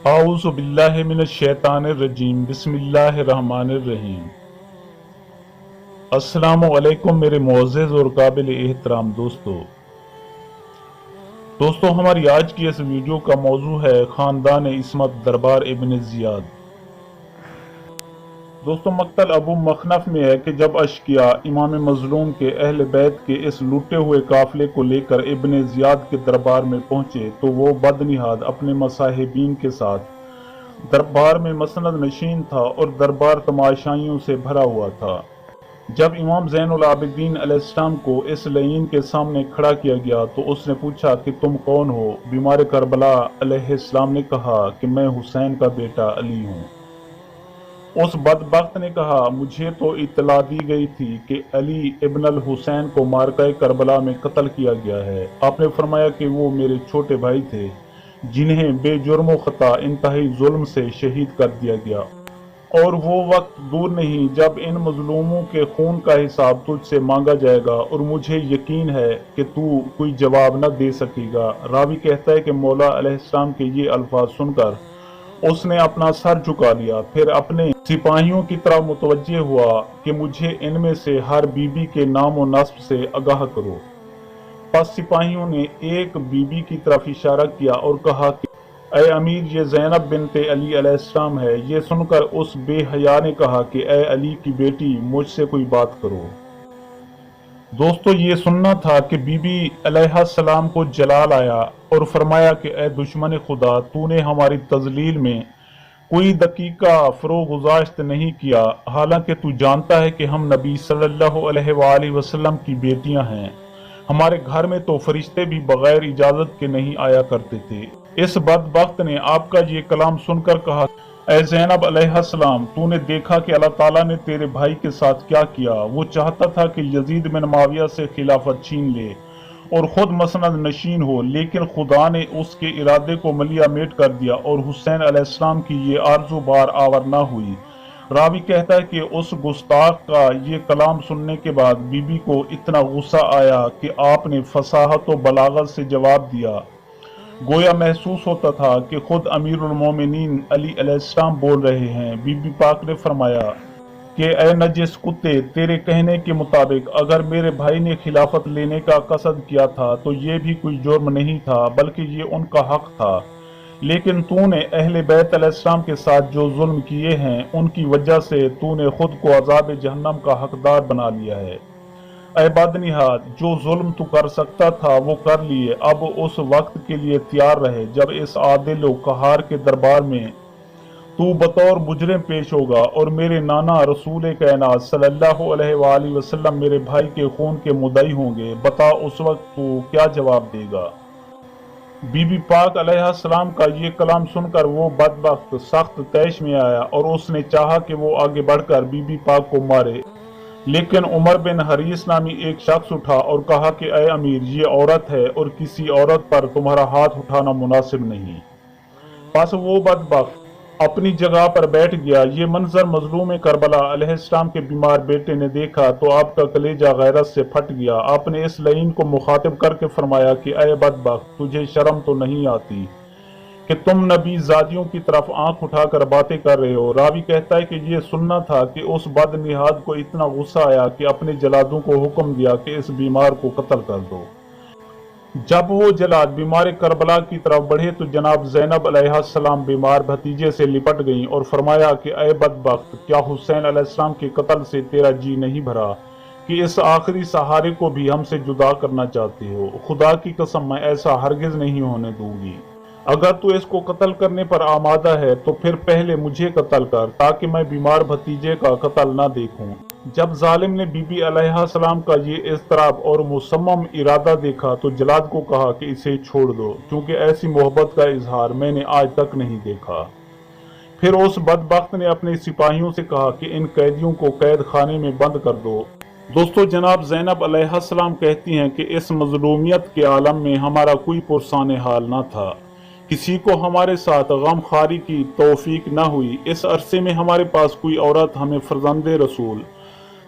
اعوذ باللہ من الشیطان الرجیم، بسم اللہ الرحمن الرحیم۔ السلام علیکم میرے معزز اور قابل احترام دوستو، ہماری آج کی اس ویڈیو کا موضوع ہے خاندان عصمت دربار ابن زیاد۔ دوستو، مقتل ابو مخنف میں ہے کہ جب اشقیاء امام مظلوم کے اہل بیت کے اس لوٹے ہوئے قافلے کو لے کر ابن زیاد کے دربار میں پہنچے تو وہ بدنہاد اپنے مصاحبین کے ساتھ دربار میں مسند نشین تھا اور دربار تماشائیوں سے بھرا ہوا تھا۔ جب امام زین العابدین علیہ السلام کو اس لعین کے سامنے کھڑا کیا گیا تو اس نے پوچھا کہ تم کون ہو؟ بیمار کربلا علیہ السلام نے کہا کہ میں حسین کا بیٹا علی ہوں۔ اس بدبخت نے کہا مجھے تو اطلاع دی گئی تھی کہ علی ابن الحسین کو معرکہ کربلا میں قتل کیا گیا ہے۔ آپ نے فرمایا کہ وہ میرے چھوٹے بھائی تھے جنہیں بے جرم و خطا انتہائی ظلم سے شہید کر دیا گیا، اور وہ وقت دور نہیں جب ان مظلوموں کے خون کا حساب تجھ سے مانگا جائے گا، اور مجھے یقین ہے کہ تو کوئی جواب نہ دے سکے گا۔ راوی کہتا ہے کہ مولا علیہ السلام کے یہ الفاظ سن کر اس نے اپنا سر جھکا لیا، پھر اپنے سپاہیوں کی طرف متوجہ ہوا کہ مجھے ان میں سے ہر بی بی کے نام و نسب سے آگاہ کرو۔ پس سپاہیوں نے ایک بی بی کی طرف اشارہ کیا اور کہا کہ اے امیر، یہ زینب بنت علی علیہ السلام ہے۔ یہ سن کر اس بے حیا نے کہا کہ اے علی کی بیٹی، مجھ سے کوئی بات کرو۔ دوستو، یہ سننا تھا کہ بی بی علیہ السلام کو جلال آیا اور فرمایا کہ اے دشمن خدا، تو نے ہماری تذلیل میں کوئی دقیقہ فروغ گزاشت نہیں کیا، حالانکہ تو جانتا ہے کہ ہم نبی صلی اللہ علیہ وآلہ وسلم کی بیٹیاں ہیں۔ ہمارے گھر میں تو فرشتے بھی بغیر اجازت کے نہیں آیا کرتے تھے۔ اس بدبخت نے آپ کا یہ کلام سن کر کہا اے زینب علیہ السلام، تو نے دیکھا کہ اللہ تعالیٰ نے تیرے بھائی کے ساتھ کیا کیا؟ وہ چاہتا تھا کہ یزید بن معاویہ سے خلافت چھین لے اور خود مسند نشین ہو، لیکن خدا نے اس کے ارادے کو ملیا میٹ کر دیا اور حسین علیہ السلام کی یہ آرزو بار آور نہ ہوئی۔ راوی کہتا ہے کہ اس گستاخ کا یہ کلام سننے کے بعد بی بی کو اتنا غصہ آیا کہ آپ نے فصاحت و بلاغت سے جواب دیا، گویا محسوس ہوتا تھا کہ خود امیر المومنین علی علیہ السلام بول رہے ہیں۔ بی بی پاک نے فرمایا کہ اے نجس کتے، تیرے کہنے کے مطابق اگر میرے بھائی نے خلافت لینے کا قصد کیا تھا تو یہ بھی کوئی جرم نہیں تھا، بلکہ یہ ان کا حق تھا، لیکن تو نے اہل بیت علیہ السلام کے ساتھ جو ظلم کیے ہیں ان کی وجہ سے تو نے خود کو عذاب جہنم کا حقدار بنا لیا ہے۔ اے بدنہاد، جو ظلم تو کر سکتا تھا وہ کر لیے، اب اس وقت کے لیے تیار رہے جب اس عادل و قہار کے دربار میں تو بطور مجرم پیش ہوگا اور میرے نانا رسول کائنات صلی اللہ علیہ وآلہ وسلم میرے بھائی کے خون کے مدعی ہوں گے۔ بتا اس وقت تو کیا جواب دے گا؟ بی بی پاک علیہ السلام کا یہ کلام سن کر وہ بدبخت سخت طیش میں آیا اور اس نے چاہا کہ وہ آگے بڑھ کر بی بی پاک کو مارے، لیکن عمر بن حریث نامی ایک شخص اٹھا اور کہا کہ اے امیر، یہ عورت ہے اور کسی عورت پر تمہارا ہاتھ اٹھانا مناسب نہیں۔ پس وہ بدبخت اپنی جگہ پر بیٹھ گیا۔ یہ منظر مظلوم کربلا علیہ السلام کے بیمار بیٹے نے دیکھا تو آپ کا کلیجہ غیرت سے پھٹ گیا۔ آپ نے اس لعین کو مخاطب کر کے فرمایا کہ اے بدبخت، تجھے شرم تو نہیں آتی کہ تم نبی زادیوں کی طرف آنکھ اٹھا کر باتیں کر رہے ہو؟ راوی کہتا ہے کہ یہ سننا تھا کہ اس بدنہاد کو اتنا غصہ آیا کہ اپنے جلادوں کو حکم دیا کہ اس بیمار کو قتل کر دو۔ جب وہ جلاد بیمار کربلا کی طرف بڑھے تو جناب زینب علیہ السلام بیمار بھتیجے سے لپٹ گئیں اور فرمایا کہ اے بدبخت، کیا حسین علیہ السلام کے قتل سے تیرا جی نہیں بھرا کہ اس آخری سہارے کو بھی ہم سے جدا کرنا چاہتے ہو؟ خدا کی قسم، میں ایسا ہرگز نہیں ہونے دوں گی۔ اگر تو اس کو قتل کرنے پر آمادہ ہے تو پھر پہلے مجھے قتل کر تاکہ میں بیمار بھتیجے کا قتل نہ دیکھوں۔ جب ظالم نے بی بی علیہ السلام کا یہ اضطراب اور مصمم ارادہ دیکھا تو جلاد کو کہا کہ اسے چھوڑ دو، کیونکہ ایسی محبت کا اظہار میں نے آج تک نہیں دیکھا۔ پھر اس بدبخت نے اپنے سپاہیوں سے کہا کہ ان قیدیوں کو قید خانے میں بند کر دو۔ دوستو، جناب زینب علیہ السلام کہتی ہیں کہ اس مظلومیت کے عالم میں ہمارا کوئی پرسان حال نہ تھا، کسی کو ہمارے ساتھ غم خاری کی توفیق نہ ہوئی۔ اس عرصے میں ہمارے پاس کوئی عورت ہمیں فرزند رسول